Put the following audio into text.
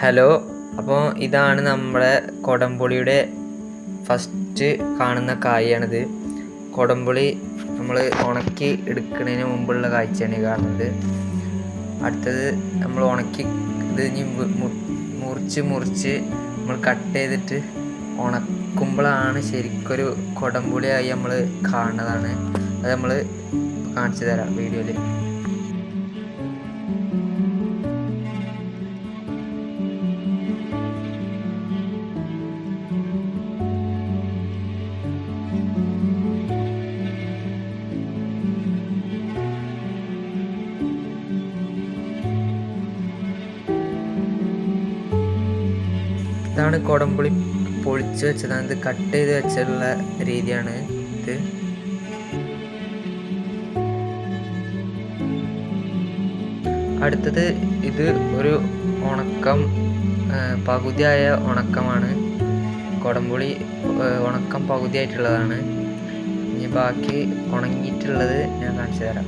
Hello, അപ്പോൾ ഇതാണ് നമ്മുടെ കൊടംപുളിയുടെ ഫസ്റ്റ് കാണുന്ന കായാണിത്. കൊടംപുളി നമ്മൾ ഉണക്കി എടുക്കുന്നതിന് മുമ്പുള്ള കാഴ്ചയാണ് കാണുന്നത്. അടുത്തത് നമ്മൾ ഉണക്കി ഇത് ഇനി മുറിച്ച് നമ്മൾ കട്ട് ചെയ്തിട്ട് ഉണക്കുമ്പോഴാണ് ശരിക്കൊരു കൊടംപുളിയായി നമ്മൾ കാണുന്നതാണ്. അത് നമ്മൾ കാണിച്ചു തരാം വീഡിയോയിൽ. ഇതാണ് കൊടംപുളി പൊളിച്ച് വെച്ചതാണ്. ഇത് കട്ട് ചെയ്ത് വെച്ചിട്ടുള്ള രീതിയാണ് ഇത്. അടുത്തത് ഇത് ഒരു പകുതിയായ ഉണക്കമാണ്. കൊടംപുളി ഉണക്കം പകുതിയായിട്ടുള്ളതാണ്. ഇനി ബാക്കി ഉണങ്ങിയിട്ടുള്ളത് ഞാൻ കാണിച്ചു തരാം.